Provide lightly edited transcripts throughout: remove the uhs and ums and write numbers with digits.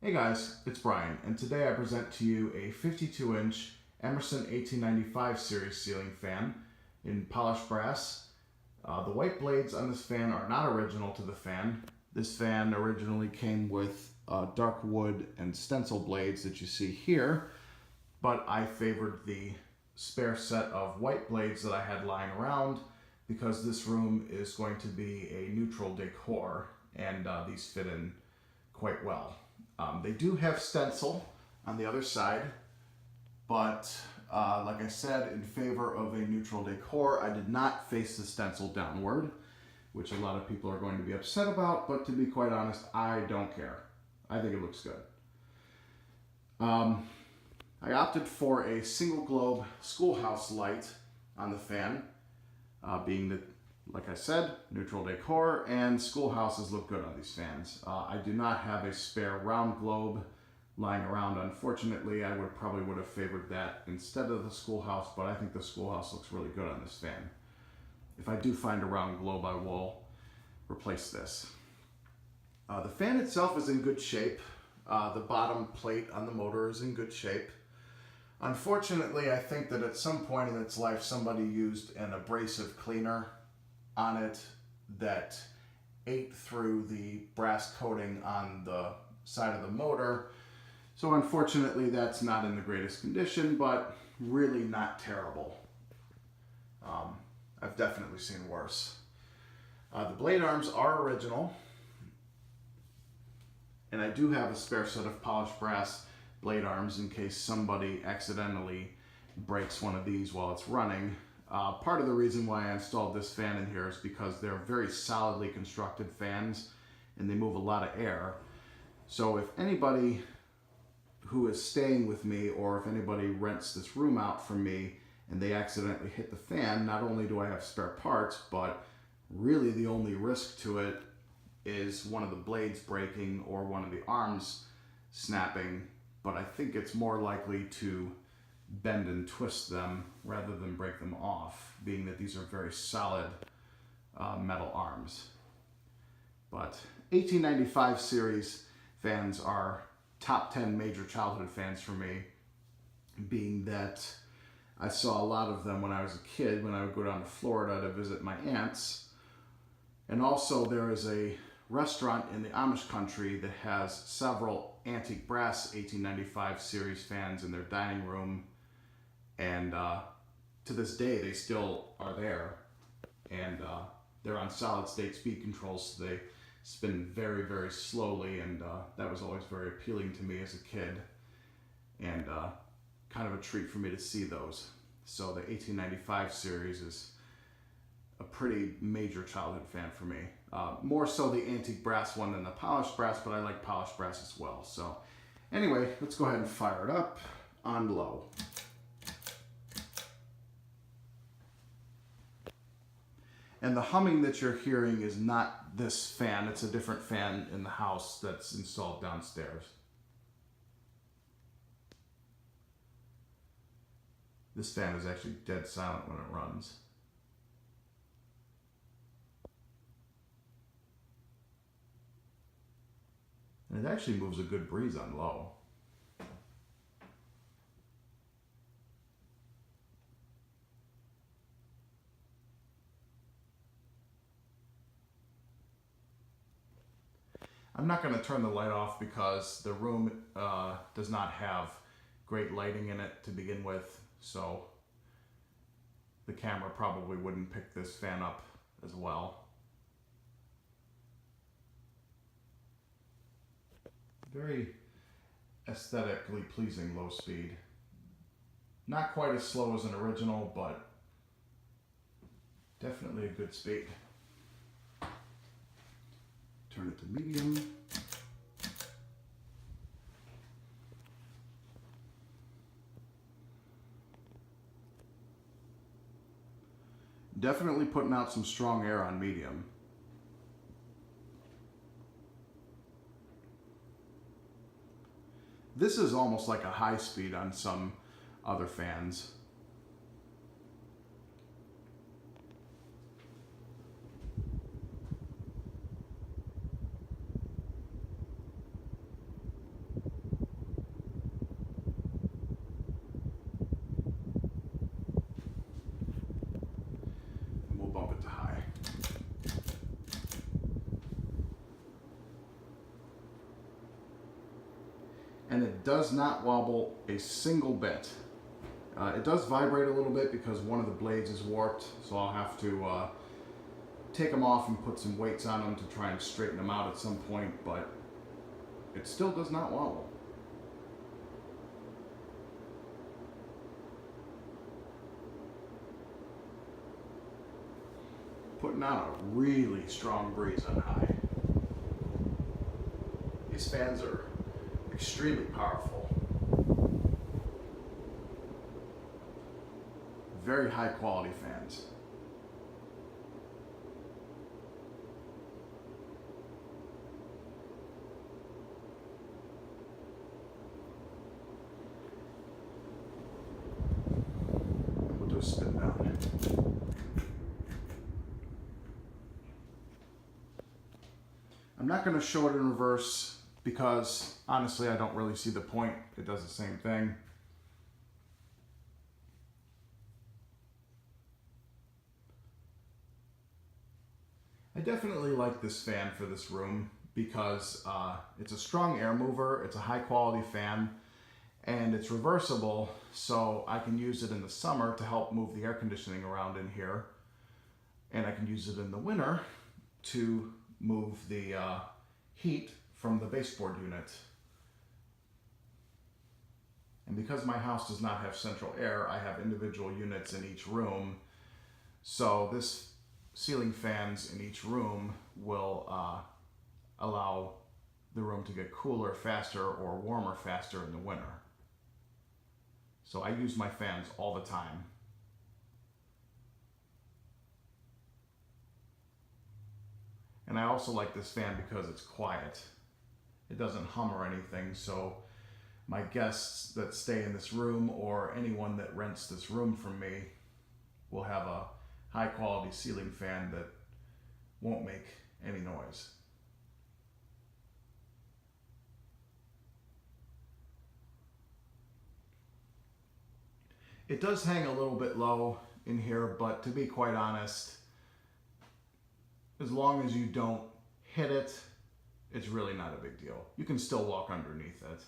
Hey guys, it's Brian, and today I present to you a 52-inch Emerson 1895 series ceiling fan in polished brass. The white blades on this fan are not original to the fan. This fan originally came with dark wood and stencil blades that you see here, but I favored the spare set of white blades that I had lying around because this room is going to be a neutral decor, and these fit in quite well. They do have stencil on the other side, but like I said, in favor of a neutral decor, I did not face the stencil downward, which a lot of people are going to be upset about, but to be quite honest, I don't care. I think it looks good. I opted for a single globe schoolhouse light on the fan, being that, like I said, neutral decor, and schoolhouses look good on these fans. I do not have a spare round globe lying around. Unfortunately, I probably would have favored that instead of the schoolhouse, but I think the schoolhouse looks really good on this fan. If I do find a round globe, I will replace this. The fan itself is in good shape. The bottom plate on the motor is in good shape. Unfortunately, I think that at some point in its life, somebody used an abrasive cleaner on it that ate through the brass coating on the side of the motor. So unfortunately, that's not in the greatest condition, but really not terrible. I've definitely seen worse. The blade arms are original, and I do have a spare set of polished brass blade arms in case somebody accidentally breaks one of these while it's running. Part of the reason why I installed this fan in here is because they're very solidly constructed fans and they move a lot of air. So if anybody who is staying with me, or if anybody rents this room out from me and they accidentally hit the fan, not only do I have spare parts, but really the only risk to it is one of the blades breaking or one of the arms snapping, but I think it's more likely to bend and twist them rather than break them off, being that these are very solid metal arms. But 1895 series fans are top 10 major childhood fans for me, being that I saw a lot of them when I was a kid, when I would go down to Florida to visit my aunts. And also there is a restaurant in the Amish country that has several antique brass 1895 series fans in their dining room. And to this day, they still are there, and they're on solid state speed controls, so they spin very, very slowly, and that was always very appealing to me as a kid, and kind of a treat for me to see those. So the 1895 series is a pretty major childhood fan for me. More so the antique brass one than the polished brass, but I like polished brass as well. So anyway, let's go ahead and fire it up on low. And the humming that you're hearing is not this fan, it's a different fan in the house that's installed downstairs. This fan is actually dead silent when it runs. And it actually moves a good breeze on low. I'm not going to turn the light off because the room does not have great lighting in it to begin with, so the camera probably wouldn't pick this fan up as well. Very aesthetically pleasing low speed. Not quite as slow as an original, but definitely a good speed. Turn it to medium. Definitely putting out some strong air on medium. This is almost like a high speed on some other fans. does not wobble a single bit. It does vibrate a little bit because one of the blades is warped, so I'll have to take them off and put some weights on them to try and straighten them out at some point, but it still does not wobble. Putting out a really strong breeze on high. These fans are extremely powerful. Very high quality fans. We'll do a spin down. I'm not going to show it in reverse because honestly I don't really see the point. It does the same thing. I definitely like this fan for this room because it's a strong air mover, it's a high quality fan, and it's reversible, so I can use it in the summer to help move the air conditioning around in here, and I can use it in the winter to move the heat from the baseboard unit. And because my house does not have central air, I have individual units in each room, so this ceiling fans in each room will allow the room to get cooler faster or warmer faster in the winter. So I use my fans all the time. And I also like this fan because it's quiet. It doesn't hum or anything, so my guests that stay in this room or anyone that rents this room from me will have a high quality ceiling fan that won't make any noise. It does hang a little bit low in here, but to be quite honest, as long as you don't hit it, it's really not a big deal. You can still walk underneath it.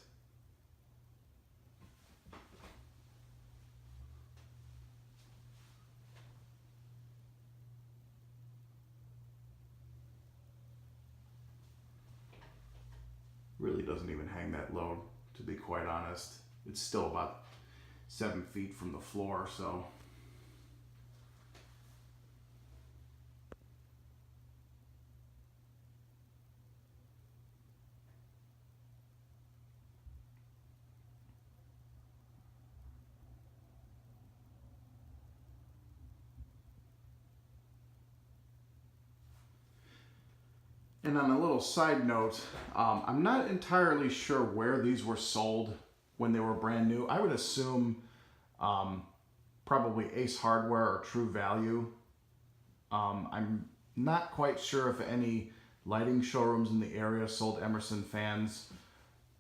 Really doesn't even hang that low, to be quite honest. It's still about 7 feet from the floor, so. And on a little side note, I'm not entirely sure where these were sold when they were brand new. I would assume probably Ace Hardware or True Value. I'm not quite sure if any lighting showrooms in the area sold Emerson fans,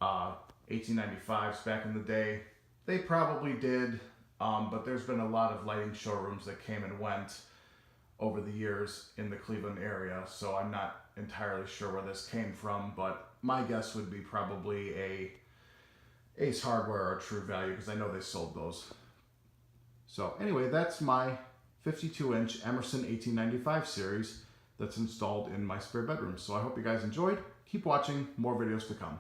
1895s back in the day. They probably did, but there's been a lot of lighting showrooms that came and went over the years in the Cleveland area, so I'm not entirely sure where this came from, but my guess would be probably a Ace Hardware or True Value, because I know they sold those. So anyway, that's my 52-inch Emerson 1895 series that's installed in my spare bedroom. So I hope you guys enjoyed. Keep watching, more videos to come.